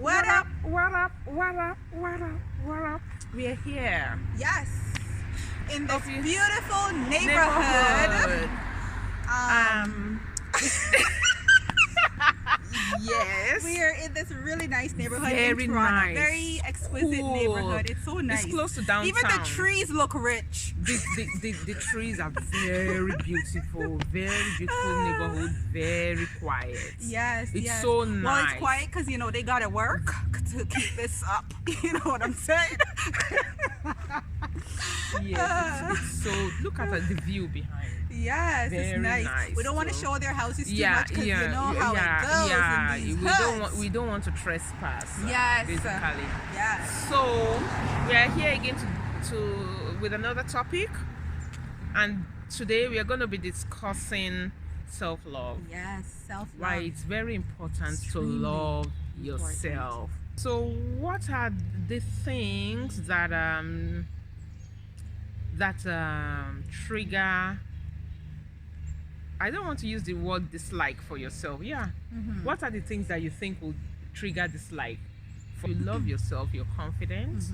What up? What up? What up? What up? What up? We're here. Yes. In this Of you- beautiful neighborhood. Yes. We are in this really nice neighborhood Very in Toronto. nice. Very exquisite Cool. neighborhood. It's so nice. It's close to downtown. Even the trees look rich. The trees are very beautiful. Very beautiful neighborhood. Very quiet. Yes, It's yes. so Well, nice. it's quiet because, they got to work to keep this up. You know what I'm saying? Yes, it's so. Look at the view behind. Yes, Very it's nice. nice, We don't want to so- show their houses too much because you know how it goes in these hoods. We don't want to trespass. Yes. Basically. Yes. So we are here again to with another topic, and today we are going to be discussing self-love. Yes, self-love. Why it's very important to Extremely love yourself. So what are the things that trigger, I don't want to use the word dislike for yourself. Mm-hmm. What are the things that you think will trigger dislike? For you love yourself, you're confident.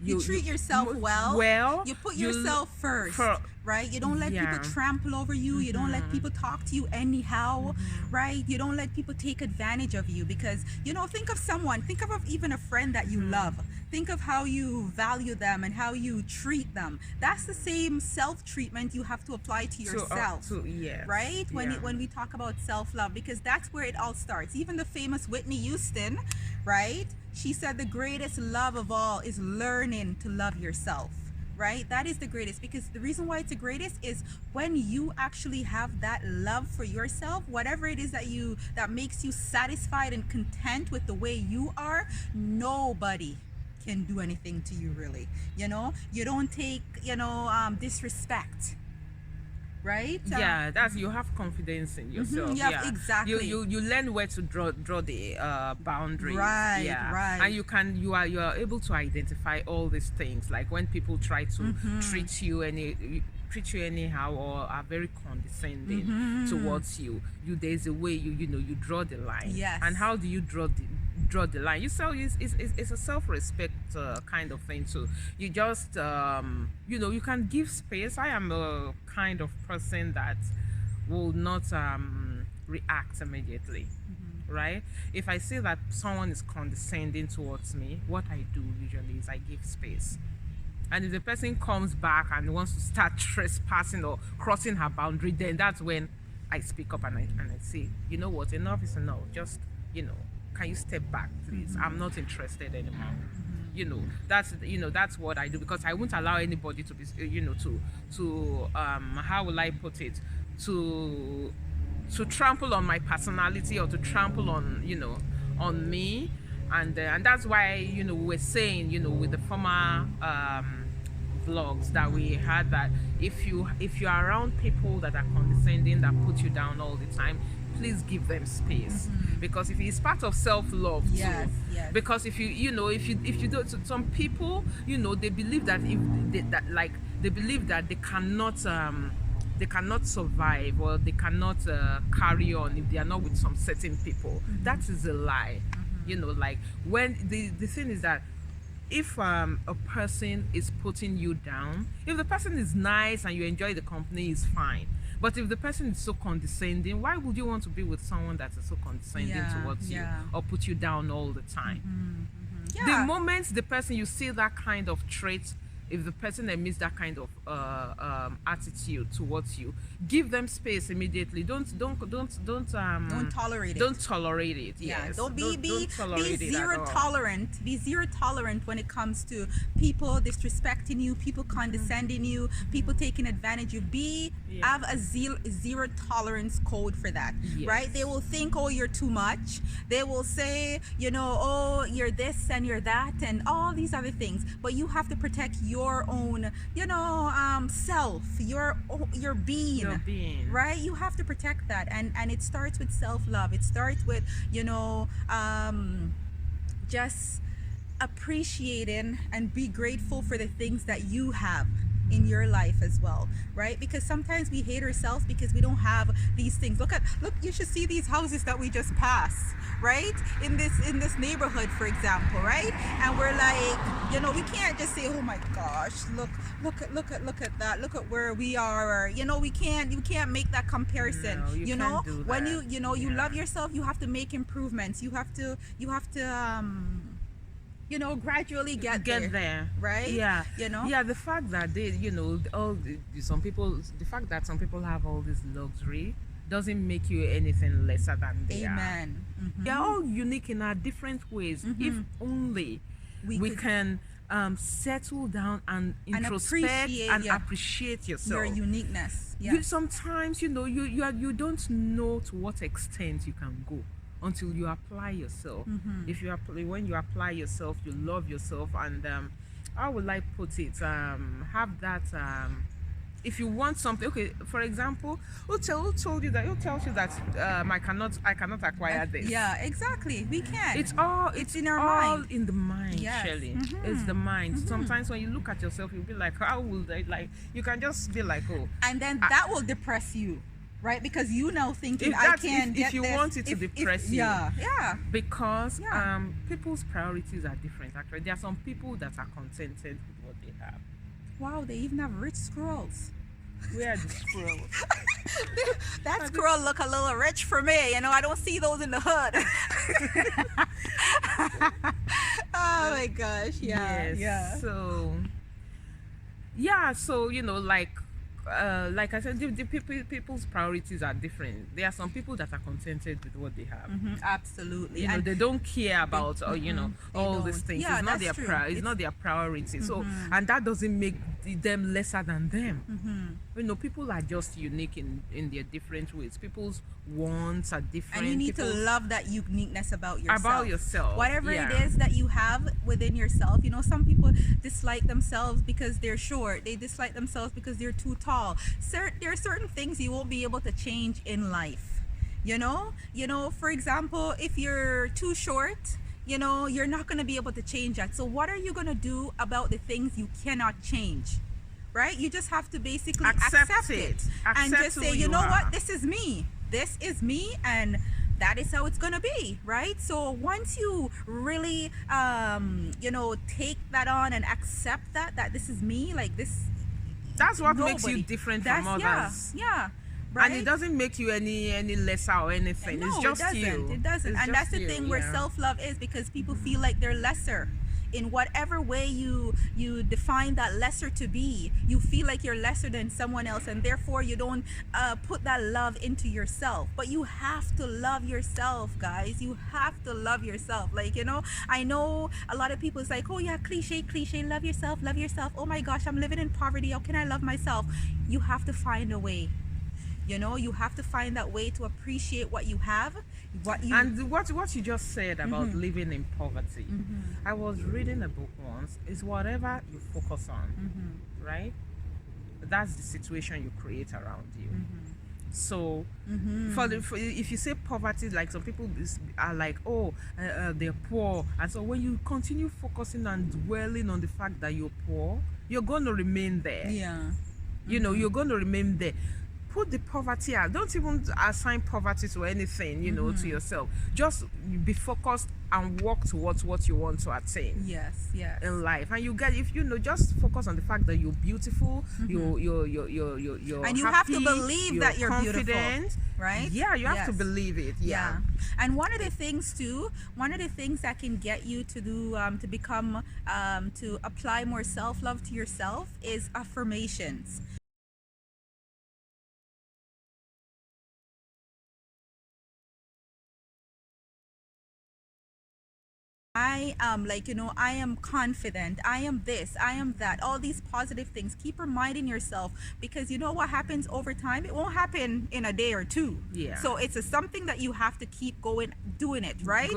You treat yourself well. You put yourself first, right? You don't let people trample over you. You don't let people talk to you anyhow, right? You don't let people take advantage of you because, think of even a friend that you love. Think of how you value them and how you treat them. That's the same self-treatment you have to apply to yourself, right? When we talk about self-love, because that's where it all starts. Even the famous Whitney Houston, right? She said the greatest love of all is learning to love yourself, right? That is the greatest, because the reason why it's the greatest is when you actually have that love for yourself, whatever it is that makes you satisfied and content with the way you are, nobody can do anything to you, really. You don't take disrespect, right? That's, you have confidence in yourself. Exactly. You learn where to draw the boundaries, right. and you are able to identify all these things, like when people try to treat you anyhow or are very condescending towards you, there's a way you draw the line. Yes. And how do you draw the line? It's a self-respect kind of thing too. You just you can give space. I am a kind of person that will not react immediately, right? If I see that someone is condescending towards me, what I do usually is I give space. And if the person comes back and wants to start trespassing or crossing her boundary, then that's when I speak up and I say, you know what, enough is enough. Just, can you step back, please? I'm not interested anymore. That's what I do, because I won't allow anybody to be, how will I put it, to trample on my personality or to trample on me. And that's why, we're saying, with the former vlogs that we had, that if you're around people that are condescending, that put you down all the time, please give them space, because if it's part of self-love too. Yes. Because if you do, some people, they believe that they believe that they cannot survive or they cannot carry on if they are not with some certain people. That is a lie. Like, when the thing is that if a person is putting you down, if the person is nice and you enjoy the company, is fine. But if the person is so condescending, why would you want to be with someone that is so condescending towards you or put you down all the time? The moment the person, you see that kind of trait, if the person emits that kind of attitude towards you, give them space immediately. Don't tolerate it. Don't tolerate it. Yes. Don't be tolerate it zero tolerant. Be zero tolerant when it comes to people disrespecting you, people condescending you, people taking advantage of you. Have a zero tolerance code for that. Right? They will think, oh, you're too much. They will say, oh, you're this and you're that and all these other things. But you have to protect your own, self, your being, right? You have to protect that, and it starts with self-love. It starts with, just appreciating and be grateful for the things that you have. in your life as well, right? Because sometimes we hate ourselves because we don't have these things. Look, you should see these houses that we just passed, right? In this neighborhood, for example, right? And we're like, we can't just say, oh my gosh, look at that, look at where we are. Or, you can't make that comparison. No, you can't do when that. you love yourself, you have to make improvements. You have to gradually get there, right? Yeah, the fact that they, the fact that some people have all this luxury doesn't make you anything lesser than they are. Amen. They're all unique in our different ways. If only we can settle down and introspect and appreciate yourself, your uniqueness. Sometimes you don't know to what extent you can go until you apply yourself. If you when you apply yourself, you love yourself, and how would I put it? Have that. If you want something, okay. For example, who tells you that I cannot acquire this? Yeah, exactly. We can. It's in our mind. In the mind, Yes. Shelley. It's the mind. Sometimes when you look at yourself, you'll be like, how will I, like? You can just be like, oh. And then that will depress you, right? Because you now thinking I can get if you this. want it to depress you. Yeah. Because people's priorities are different. Actually, there are some people that are contented with what they have. Wow, they even have rich squirrels. Where are the squirrels? That squirrel look a little rich for me. I don't see those in the hood. Oh my gosh. Yeah. Yes. Yeah. So like I said, the people's priorities are different. There are some people that are contented with what they have. Absolutely. And they don't care about all these things. Yeah, it's not that's their true. it's not their priority. So and that doesn't make them lesser than them. People are just unique in their different ways. People's wants are different. And you need to love that uniqueness about yourself. Whatever Yeah. it is that you have within yourself. Some people dislike themselves because they're short. They dislike themselves because they're too tall. There are certain things you won't be able to change in life. For example, if you're too short, you're not going to be able to change that. So what are you going to do about the things you cannot change? Right? You just have to basically accept it. And just say, you know what? This is me. This is me, and that is how it's gonna be, right? So once you really take that on and accept that this is me, like this, that's what makes you different from others. Yeah. Right? And it doesn't make you any lesser or anything. No, It's just it doesn't. you. It doesn't. It's And that's just the thing you, where yeah. self-love is, because people feel like they're lesser. In whatever way you define that lesser to be, you feel like you're lesser than someone else, and therefore you don't put that love into yourself. But you have to love yourself, guys. You have to love yourself. Like, I know a lot of people, it's like, oh yeah, cliche, love yourself. Oh my gosh, I'm living in poverty. How can I love myself? You have to find a way. You have to find that way to appreciate what you have. What you just said about living in poverty. I was reading a book once. It's whatever you focus on, right? That's the situation you create around you. So, if you say poverty, like some people are like, oh, they're poor, and so when you continue focusing and dwelling on the fact that you're poor, you're going to remain there. Yeah. You're going to remain there. Put the poverty out. Don't even assign poverty to anything, to yourself. Just be focused and work towards what you want to attain. Yes. In life. And just focus on the fact that you're beautiful, you're and you happy, have to believe that you're confident, beautiful, right? Yeah, you have to believe it. Yeah. And one of the things that can get you to do to become to apply more self-love to yourself is affirmations. I I am confident, I am this, I am that, all these positive things. Keep reminding yourself, because what happens over time, it won't happen in a day or two. Yeah. So it's something that you have to keep doing it, right?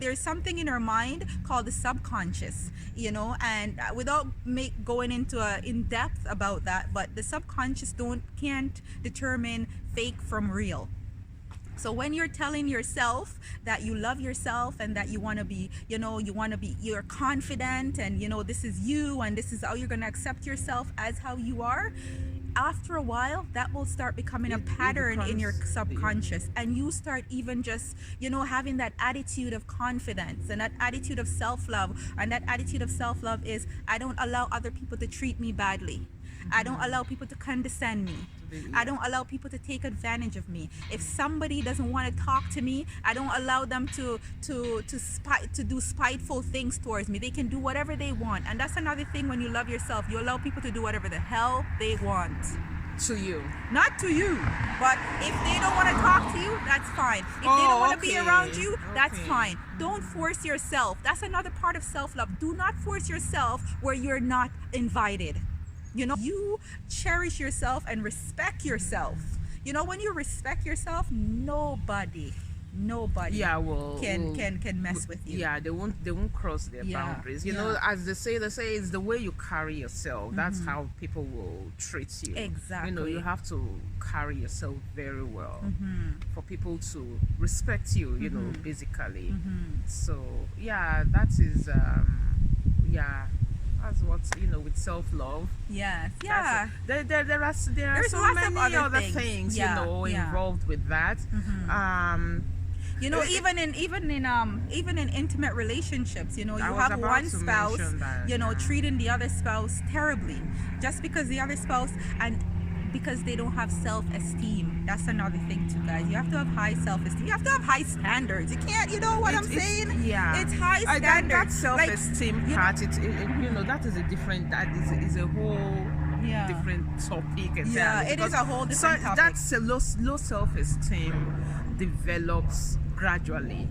There's something in our mind called the subconscious, and without going into in depth about that, but the subconscious can't determine fake from real. So when you're telling yourself that you love yourself and that you want to be, you're confident, and this is you and this is how you're going to accept yourself as how you are, after a while that will start becoming a pattern in your subconscious, and you start even just having that attitude of confidence and that attitude of self-love. And that attitude of self-love is, I don't allow other people to treat me badly. I don't allow people to condescend me. I don't allow people to take advantage of me. If somebody doesn't want to talk to me, I don't allow them to do spiteful things towards me. They can do whatever they want. And that's another thing. When you love yourself, you allow people to do whatever the hell they want to you. Not to you, but if they don't want to talk to you, that's fine. If they don't want to be around you, that's fine. Don't force yourself. That's another part of self-love. Do not force yourself where you're not invited. You cherish yourself and respect yourself. When you respect yourself, nobody can mess with you. Yeah, they won't cross their boundaries. As they say it's the way you carry yourself. That's how people will treat you. Exactly. You have to carry yourself very well for people to respect you, basically. So that is that's what with self-love. Yes. There are so many other things involved with that. Even in intimate relationships, you have one spouse, treating the other spouse terribly, just because the other spouse, and because they don't have self-esteem. That's another thing too, guys. You have to have high self-esteem. You have to have high standards. You can't, I'm saying? Yeah. It's high standards. That self-esteem part, that is a different, that is a whole different topic. It is a whole different topic. That's a low self-esteem develops gradually.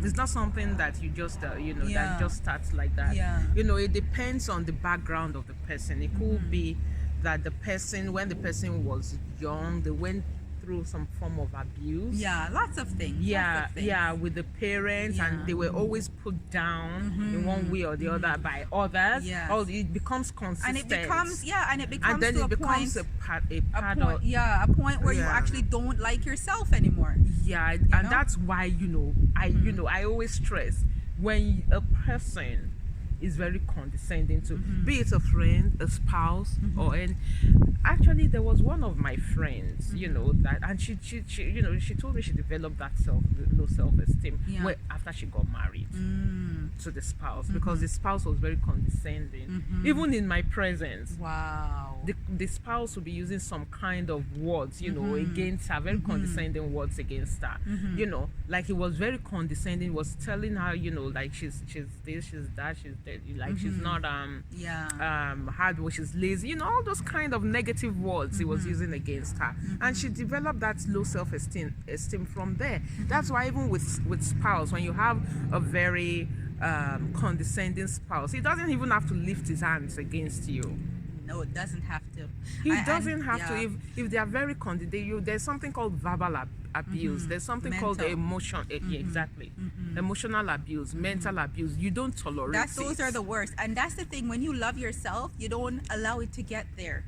It's not something that you just that just starts like that. It depends on the background of the person. It could be that the person, when the person was young, they went through some form of abuse. Lots of things. With the parents, and they were always put down in one way or the other by others. It becomes consistent, and it becomes and then to it becomes a point where you actually don't like yourself anymore. And that's why I always stress, when a person is very condescending to, be it a friend, a spouse, actually there was one of my friends, that, and she told me she developed that low self-esteem after she got married to the spouse, because the spouse was very condescending, even in my presence. Wow. The spouse would be using some kind of words, against her, very condescending words against her. Like he was very condescending, was telling her, like she's this, she's that, she's that, like she's not hard work, she's lazy, all those kind of negative words he was using against her. And she developed that low self-esteem from there. That's why even with spouse, when you have a very condescending spouse, he doesn't even have to lift his hands against you. No, it doesn't have to. He doesn't have to. If they are very condescending, there's something called verbal abuse. There's something called emotional abuse, mental abuse. You don't tolerate those are the worst. And that's the thing. When you love yourself, you don't allow it to get there.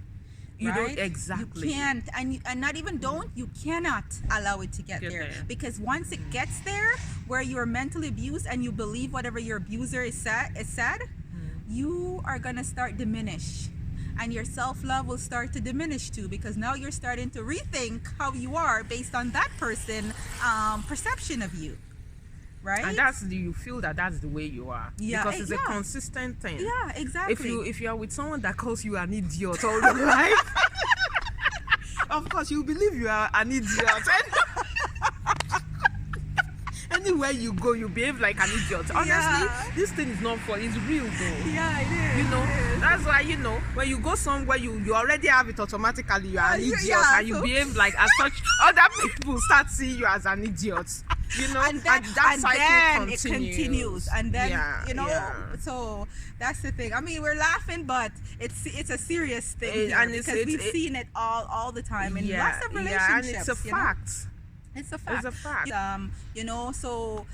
You don't, exactly. You can't, and not even don't. You cannot allow it to get there, because once it gets there, where you're mentally abused and you believe whatever your abuser is said, you are gonna start diminish. And your self-love will start to diminish too, because now you're starting to rethink how you are based on that person perception of you, right? And you feel that's the way you are, because it's a consistent thing. Yeah, exactly. If you are with someone that calls you an idiot all your life, of course you believe you are an idiot. Anywhere you go, you behave like an idiot. Honestly, this thing is not fun. It's real though. Yeah, it is. That's why when you go somewhere, you already have it automatically. You are an idiot, and you behave like as such. Other people start seeing you as an idiot. And that cycle continues. And then so that's the thing. I mean, we're laughing, but it's a serious thing, and because we've seen it all the time in lots of relationships. And it's a fact. It's a fact. It's a fact. So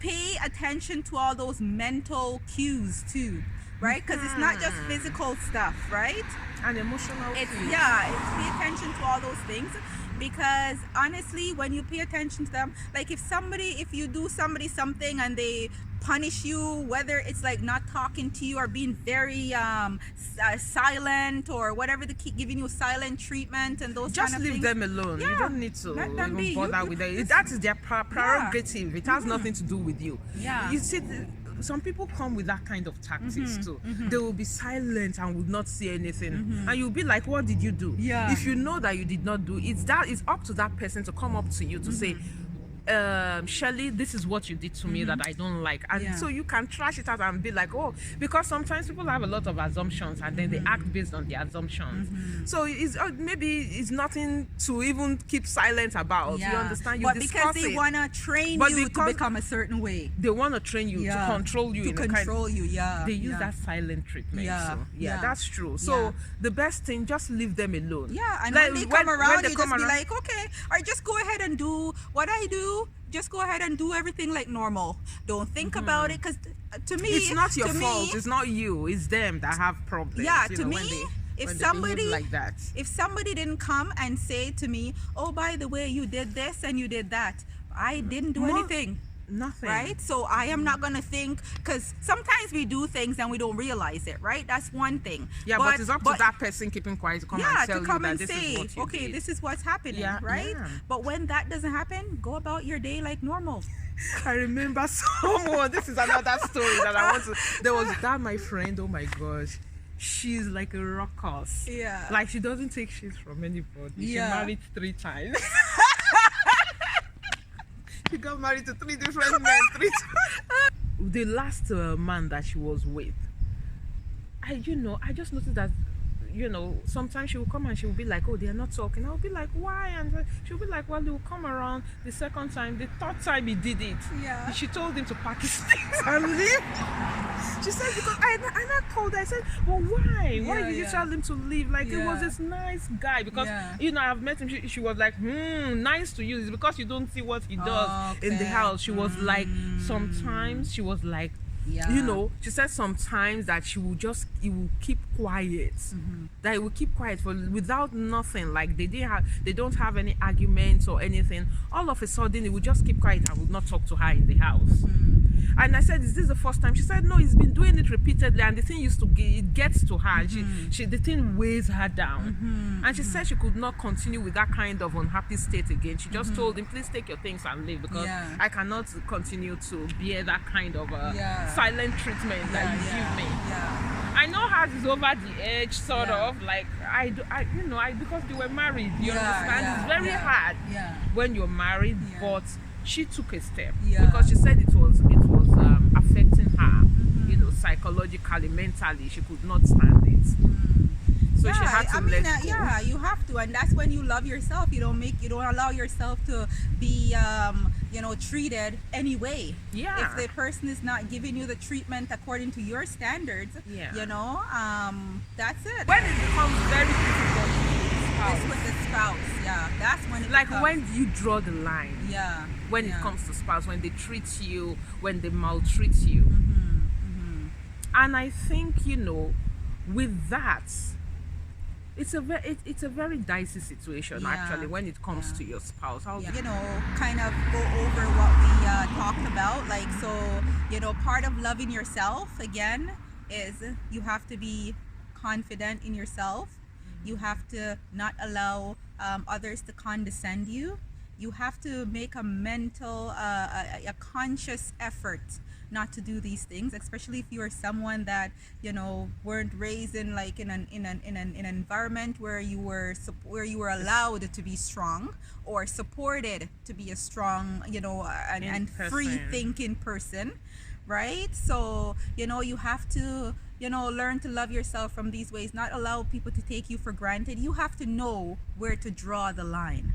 pay attention to all those mental cues too. right? Because it's not just physical stuff, right? And emotional It's things. it's pay attention to all those things, because honestly, when you pay attention to them, like if you do somebody something and they punish you, whether it's like not talking to you or being very silent or whatever, they keep giving you silent treatment and those Just kind of leave things. them alone. You don't need to Let them even be. bother with them. That is their prerogative. It has nothing to do with you. Yeah. You see, some people come with that kind of tactics too. They will be silent and will not say anything, and you'll be like, "What did you do?" Yeah. If you know that you did not do, it's up to that person to come up to you to say, Shirley, this is what you did to me that I don't like. And so you can trash it out and be like, oh, because sometimes people have a lot of assumptions and then they act based on the assumptions. So it's maybe it's nothing to even keep silent about. You understand? You but discuss because they it. want to train But you to because become a certain way. They want to train you to control you. They use that silent treatment. That's true. So the best thing, just leave them alone. Yeah, and like, when they come around, you just be like, okay, or just go ahead and do what I do. Just go ahead and do everything like normal. Don't think about it, because to me, it's not your fault. It's not you. It's them that have problems. Yeah, to me, if somebody like that, if somebody didn't come and say to me, oh, by the way, you did this and you did that, I didn't do anything. Nothing. Right? So I am not going to think, because sometimes we do things and we don't realize it, right? That's one thing. Yeah, but it's up to that person keeping quiet to come and tell you that this is what you did. This is what's happening, right? Yeah. But when that doesn't happen, go about your day like normal. I remember someone, this is another story that I want to, there was that my friend, oh my gosh. She's like a ruckus. Yeah. Like she doesn't take shit from anybody. She married 3 times. She got married to 3 different men 3 times. The last man that she was with, I just noticed that, sometimes she will come and she will be like, oh, they are not talking. I'll be like, why? And she'll be like, well, they will come around the second time. The third time he did it. Yeah. She told him to pack his things and leave. She said, because I not called her. I said, well, why? Why did you tell him to leave? Like, it was this nice guy. Because, I've met him. She was like, nice to you. It's because you don't see what he does in the house. She was like, sometimes she was like, she said sometimes that he will keep quiet. That he will keep quiet without nothing. Like they don't have any arguments or anything. All of a sudden, he will just keep quiet and will not talk to her in the house. And I said, is this the first time? She said, no, he's been doing it repeatedly, and the thing it gets to her. The thing weighs her down. And she said she could not continue with that kind of unhappy state again. She just told him, please take your things and leave, because I cannot continue to bear that kind of silent treatment that you give me. I know hers is over the edge, sort of, like because they were married, you understand? It's very hard when you're married, but she took a step because she said it was affecting her, psychologically, mentally. She could not stand it. So she had to let go. You have to, and that's when you love yourself. You don't allow yourself to be treated anyway. If the person is not giving you the treatment according to your standards, that's it. When it becomes very difficult with the spouse, that's when it becomes. When you draw the line, when it comes to spouse, when they treat you, when they maltreat you. And I think, with that, it's a very dicey situation, actually, when it comes to your spouse. Kind of go over what we talked about. Like, so, part of loving yourself, again, is you have to be confident in yourself. You have to not allow others to condescend you. You have to make a mental, a conscious effort not to do these things, especially if you are someone that weren't raised in an environment where you were allowed to be strong or supported to be a strong and free thinking person, right? So you have to learn to love yourself from these ways, not allow people to take you for granted. You have to know where to draw the line.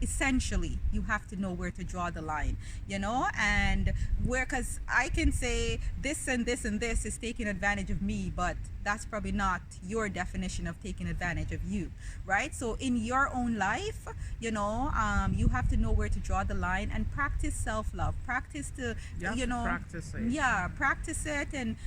essentially you have to know where to draw the line, you know, and where, because I can say this and this and this is taking advantage of me, but that's probably not your definition of taking advantage of you, right? So in your own life, you know, you have to know where to draw the line and practice self-love, practice to, you know, practice it. yeah, practice it, and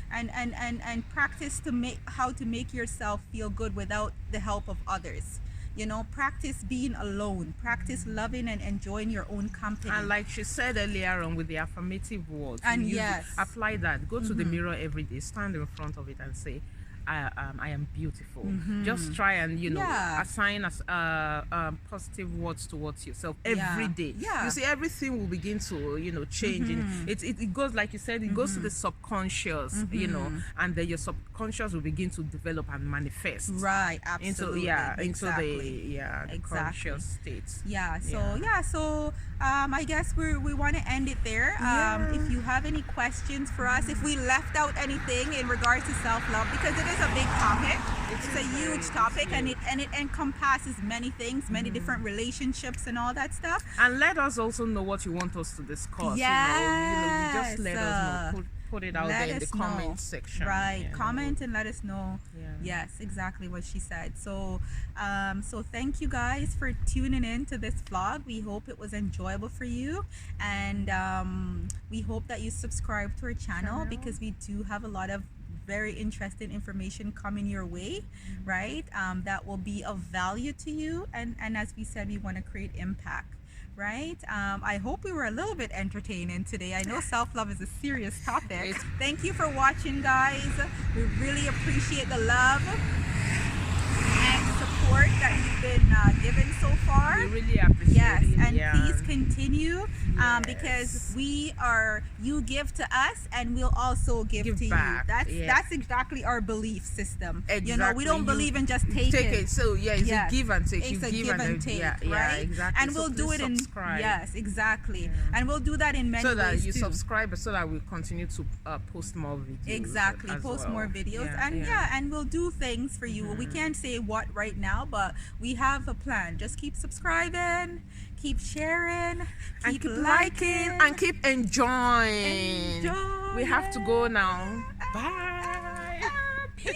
practice to make how to make yourself feel good without the help of others. You know, practice being alone, practice loving and enjoying your own company. And like she said earlier on with the affirmative words, And yes, apply that. Go to the mirror every day, stand in front of it and say, I am beautiful. Just try and, you know, assign positive words towards yourself every day. You see, everything will begin to, you know, change. It goes, like you said, it goes to the subconscious, you know, and then your subconscious will begin to develop and manifest. Right, absolutely. Into the conscious state. So I guess we want to end it there. If you have any questions for us, if we left out anything in regards to self-love, because it is a big topic, it's a huge topic, and it encompasses many things, many different relationships and all that stuff. And let us also know what you want us to discuss. Yes. You just let us know. Put it out there in the comment section. Right. Comment and let us know. Yes, exactly what she said. So so thank you guys for tuning in to this vlog. We hope it was enjoyable for you, and we hope that you subscribe to our channel, because we do have a lot of very interesting information coming your way, right? That will be of value to you, and as we said, we want to create impact, right? I hope we were a little bit entertaining today. I know self-love is a serious topic. Thank you for watching, guys. We really appreciate the love and support that you've been given so far. We really appreciate it. And please continue, because you give to us and we'll also give to back. You. That's exactly our belief system. You know, we don't believe in just taking. Take it. So it's a give and take. It's a give and take, right? Exactly. And we'll do it subscribe. Exactly. And we'll do that in many ways so that you too. subscribe, so that we continue to post more videos. Exactly. Post more videos, and we'll do things for you. We can't say what right now, but we have a plan. Just keep subscribing, keep sharing, keep liking, and keep enjoying. We have to go now. Bye. Peace.